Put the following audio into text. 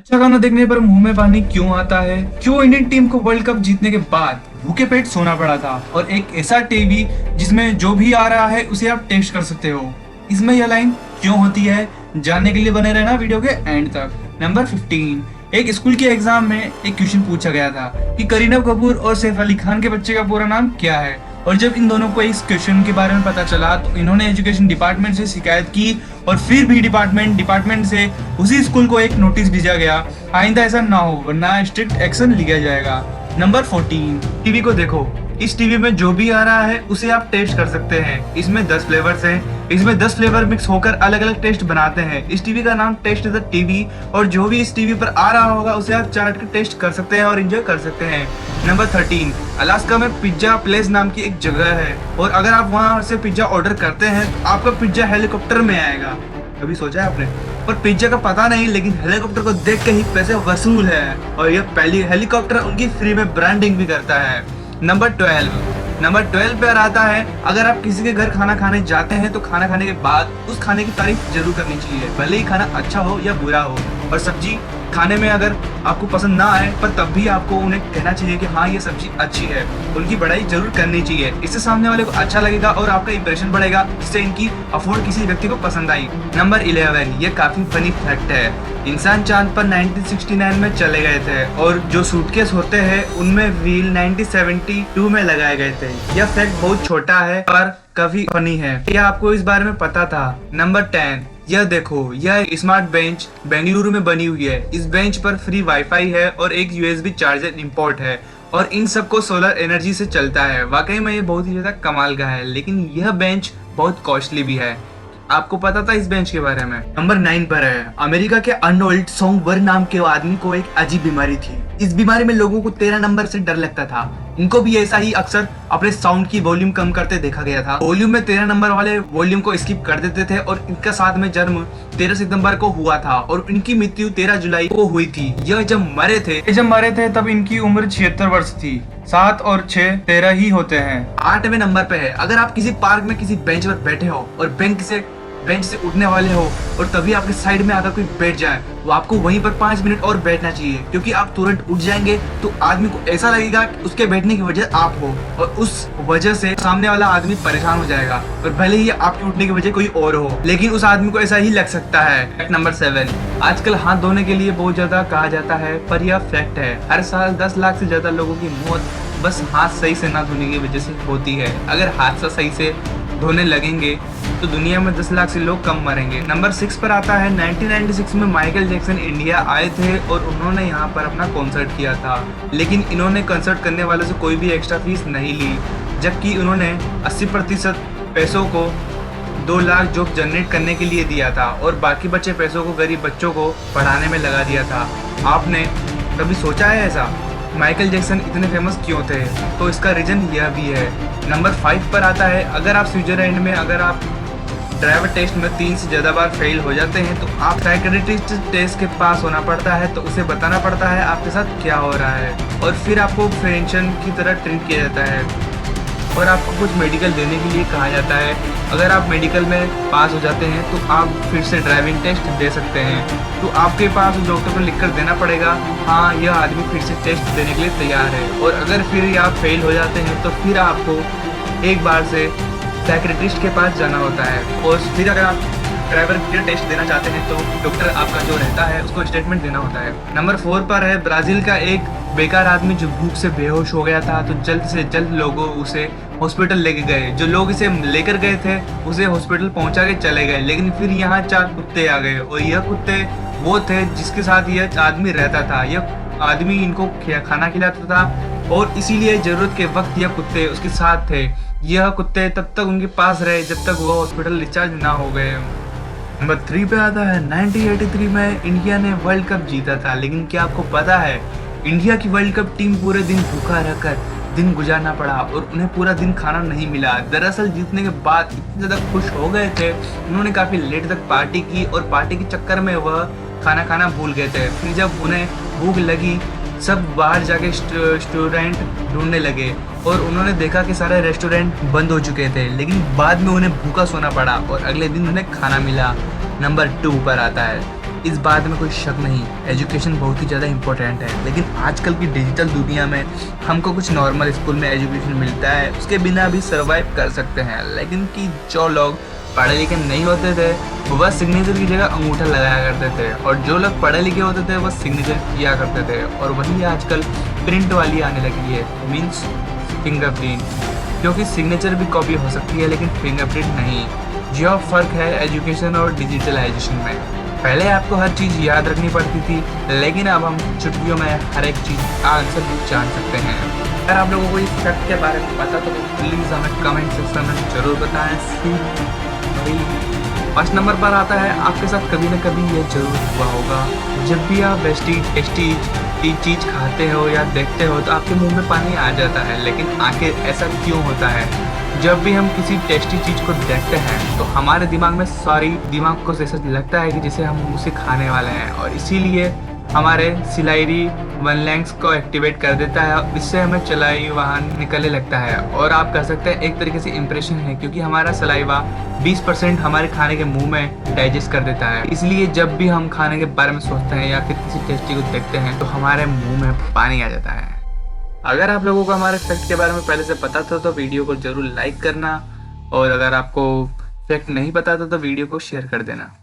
अच्छा गाना देखने पर मुंह में पानी क्यों आता है? क्यों इंडियन टीम को वर्ल्ड कप जीतने के बाद भूखे पेट सोना पड़ा था? और एक ऐसा टीवी जिसमें जो भी आ रहा है उसे आप टेस्ट कर सकते हो, इसमें यह लाइन क्यों होती है? जानने के लिए बने रहना वीडियो के एंड तक। नंबर 15, एक स्कूल के एग्जाम में एक क्वेश्चन पूछा गया था कि करीना कपूर और सैफ अली खान के बच्चे का पूरा नाम क्या है। और जब इन दोनों को इस क्वेश्चन के बारे में पता चला तो इन्होंने एजुकेशन डिपार्टमेंट से शिकायत की और फिर भी डिपार्टमेंट से उसी स्कूल को एक नोटिस भेजा गया, आइंदा ऐसा ना हो वरना स्ट्रिक्ट एक्शन लिया जाएगा। नंबर 14, टीवी को देखो, इस टीवी में जो भी आ रहा है उसे आप टेस्ट कर सकते हैं। इसमें 10 फ्लेवर्स हैं, इसमें 10 फ्लेवर मिक्स होकर अलग अलग टेस्ट बनाते हैं। इस टीवी का नाम टेस्ट द टीवी और जो भी इस टीवी पर आ रहा होगा उसे आप चाट कर टेस्ट कर सकते हैं और एंजॉय कर सकते हैं। नंबर 13, अलास्का में पिज्जा प्लेस नाम की एक जगह है और अगर आप वहां से पिज्जा ऑर्डर करते हैं तो आपका पिज्जा हेलीकॉप्टर में आएगा। कभी सोचा है आपने? पर पिज्जा का पता नहीं, लेकिन हेलीकॉप्टर को देख के ही पैसे वसूल है और यह पहली हेलीकॉप्टर उनकी फ्री में ब्रांडिंग भी करता है। नंबर 12 पे आता है, अगर आप किसी के घर खाना खाने जाते हैं तो खाना खाने के बाद उस खाने की तारीफ जरूर करनी चाहिए, भले ही खाना अच्छा हो या बुरा हो। और सब्जी खाने में अगर आपको पसंद ना आए पर तब भी आपको उन्हें कहना चाहिए कि हाँ ये सब्जी अच्छी है, उनकी बड़ाई जरूर करनी चाहिए। इससे सामने वाले को अच्छा लगेगा और आपका इंप्रेशन बढ़ेगा, जिससे इनकी अफोर्ड किसी व्यक्ति को पसंद आई। नंबर 11, ये काफी फनी फैक्ट है, इंसान चांद पर 1969 में चले गए थे और जो सूटकेस होते हैं उनमें व्हील 1972 में लगाए गए थे। यह फैक्ट बहुत छोटा है पर काफी फनी है। क्या आपको इस बारे में पता था? नंबर 10, यह देखो, यह स्मार्ट बेंच बेंगलुरु में बनी हुई है। इस बेंच पर फ्री वाईफाई है और एक यूएसबी चार्जर इंपोर्ट है और इन सबको सोलर एनर्जी से चलता है। वाकई में ये बहुत ही ज्यादा कमाल का है, लेकिन यह बेंच बहुत कॉस्टली भी है। आपको पता था इस बेंच के बारे में? नंबर 9 पर है, अमेरिका के अर्नोल्ड सोमबर्ग नाम के आदमी को एक अजीब बीमारी थी। इस बीमारी में लोगों को 13 नंबर से डर लगता था। इनको भी ऐसा ही अक्सर अपने साउंड की वॉल्यूम कम करते देखा गया था। वॉल्यूम में 13 नंबर वाले वॉल्यूम को स्किप कर देते थे और इनका साथ में जन्म 13 सितंबर को हुआ था और इनकी मृत्यु 13 जुलाई को हुई थी। यह जब मरे थे तब इनकी उम्र 76 वर्ष थी। 7 और 6 13 ही होते हैं। 8वें नंबर पे है, अगर आप किसी पार्क में किसी बेंच पर बैठे हो और बेंच से उठने वाले हो और तभी आपके साइड में आकर कोई बैठ जाए तो आपको वहीं पर 5 मिनट और बैठना चाहिए, क्योंकि आप तुरंत उठ जाएंगे तो आदमी को ऐसा लगेगा कि उसके बैठने की वजह आप हो और उस वजह से सामने वाला आदमी परेशान हो जाएगा और भले ही आपके उठने की वजह कोई और हो, लेकिन उस आदमी को ऐसा ही लग सकता है। फैक्ट नंबर 7, आजकल हाथ धोने के लिए बहुत ज्यादा कहा जाता है पर यह फैक्ट है, हर साल 10 लाख से ज्यादा लोगों की मौत बस हाथ सही से ना धोने की वजह से होती है। अगर हाथ से सही से धोने लगेंगे तो दुनिया में 10 लाख से लोग कम मरेंगे। नंबर 6 पर आता है, 1996 में माइकल जैक्सन इंडिया आए थे और उन्होंने यहाँ पर अपना कॉन्सर्ट किया था, लेकिन इन्होंने कॉन्सर्ट करने वालों से कोई भी एक्स्ट्रा फीस नहीं ली, जबकि उन्होंने 80% पैसों को 2 लाख जॉब जनरेट करने के लिए दिया था और बाकी बचे पैसों को गरीब बच्चों को पढ़ाने में लगा दिया था। आपने कभी सोचा है ऐसा? माइकल जैक्सन इतने फेमस क्यों थे? तो इसका रीजन यह भी है। नंबर 5 पर आता है, अगर आप स्विट्जरलैंड में अगर आप ड्राइवर टेस्ट में 3 से ज़्यादा बार फेल हो जाते हैं तो आप साइकियाट्रिस्ट टेस्ट के पास होना पड़ता है, तो उसे बताना पड़ता है आपके साथ क्या हो रहा है और फिर आपको पेंशन की तरह ट्रीट किया जाता है और आपको कुछ मेडिकल देने के लिए कहा जाता है। अगर आप मेडिकल में पास हो जाते हैं तो आप फिर से ड्राइविंग टेस्ट दे सकते हैं, तो आपके पास उस डॉक्टर को लिख कर देना पड़ेगा हाँ यह आदमी फिर से टेस्ट देने के लिए तैयार है। और अगर फिर आप फेल हो जाते हैं तो फिर आपको एक बार से साइकियाट्रिस्ट के पास जाना होता है और फिर अगर आप ड्राइवर के टेस्ट देना चाहते हैं तो डॉक्टर आपका जो रहता है उसको स्टेटमेंट देना होता है। नंबर 4 पर है, ब्राजील का एक बेकार आदमी जो भूख से बेहोश हो गया था, तो जल्द से जल्द लोगों उसे हॉस्पिटल लेके गए। जो लोग इसे लेकर गए थे उसे हॉस्पिटल पहुंचा के चले गए, लेकिन फिर यहाँ 4 कुत्ते आ गए और यह कुत्ते वो थे जिसके साथ यह आदमी रहता था। यह आदमी इनको खाना खिलाता था और इसीलिए जरूरत के वक्त यह कुत्ते उसके साथ थे। यह कुत्ते तब तक उनके पास रहे जब तक वो हॉस्पिटल डिस्चार्ज ना हो गए। नंबर 3 पे आता है, 1983 में इंडिया ने वर्ल्ड कप जीता था, लेकिन क्या आपको पता है इंडिया की वर्ल्ड कप टीम पूरे दिन भूखा रहकर दिन गुजारना पड़ा और उन्हें पूरा दिन खाना नहीं मिला। दरअसल जीतने के बाद इतने ज़्यादा खुश हो गए थे, उन्होंने काफ़ी लेट तक पार्टी की और पार्टी के चक्कर में वह खाना खाना भूल गए थे। फिर जब उन्हें भूख लगी सब बाहर जाके रेस्टोरेंट ढूंढने लगे और उन्होंने देखा कि सारे रेस्टोरेंट बंद हो चुके थे, लेकिन बाद में उन्हें भूखा सोना पड़ा और अगले दिन उन्हें खाना मिला। नंबर 2 पर आता है, इस बात में कोई शक नहीं, एजुकेशन बहुत ही ज़्यादा इंपॉर्टेंट है। लेकिन आजकल की डिजिटल दुनिया में हमको कुछ नॉर्मल स्कूल में एजुकेशन मिलता है, उसके बिना भी सर्वाइव कर सकते हैं। लेकिन कि जो लोग पढ़े लिखे नहीं होते थे वह सिग्नेचर की जगह अंगूठा लगाया करते थे, और जो लोग पढ़े लिखे होते थे वह सिग्नेचर किया करते थे। और वही आजकल प्रिंट वाली आने लगी है, मीन्स फिंगरप्रिंट, क्योंकि सिग्नेचर भी कॉपी हो सकती है लेकिन फिंगरप्रिंट नहीं। यह फ़र्क है एजुकेशन और डिजिटलाइजेशन में। पहले आपको हर चीज़ याद रखनी पड़ती थी, लेकिन अब हम चुटकियों में हर एक चीज़ का आंसर भी जान सकते हैं। अगर आप लोगों को इस फैक्ट के बारे में पता तो प्लीज़ हमें कमेंट सेक्शन में ज़रूर बताएं। फर्स्ट नंबर पर आता है, आपके साथ कभी न कभी यह जरूर हुआ होगा, जब भी आप बेस्टी टेस्टी चीज़ खाते हो या देखते हो तो आपके मुंह में पानी आ जाता है। लेकिन आखिर ऐसा क्यों होता है? जब भी हम किसी टेस्टी चीज़ को देखते हैं तो हमारे दिमाग में दिमाग को ऐसा लगता है कि जिसे हम उसे खाने वाले हैं, और इसीलिए हमारे सिलाइरी वनलैंग्स को एक्टिवेट कर देता है और इससे हमें चलाई वाहन निकलने लगता है। और आप कह सकते हैं एक तरीके से इम्प्रेशन है, क्योंकि हमारा सलाइवा 20% हमारे खाने के मुंह में डाइजेस्ट कर देता है। इसलिए जब भी हम खाने के बारे में सोचते हैं या फिर किसी टेस्टी को देखते हैं तो हमारे मुंह में पानी आ जाता है। अगर आप लोगों को हमारे फैक्ट के बारे में पहले से पता था तो वीडियो को जरूर लाइक करना, और अगर आपको फैक्ट नहीं पता था तो वीडियो को शेयर कर देना।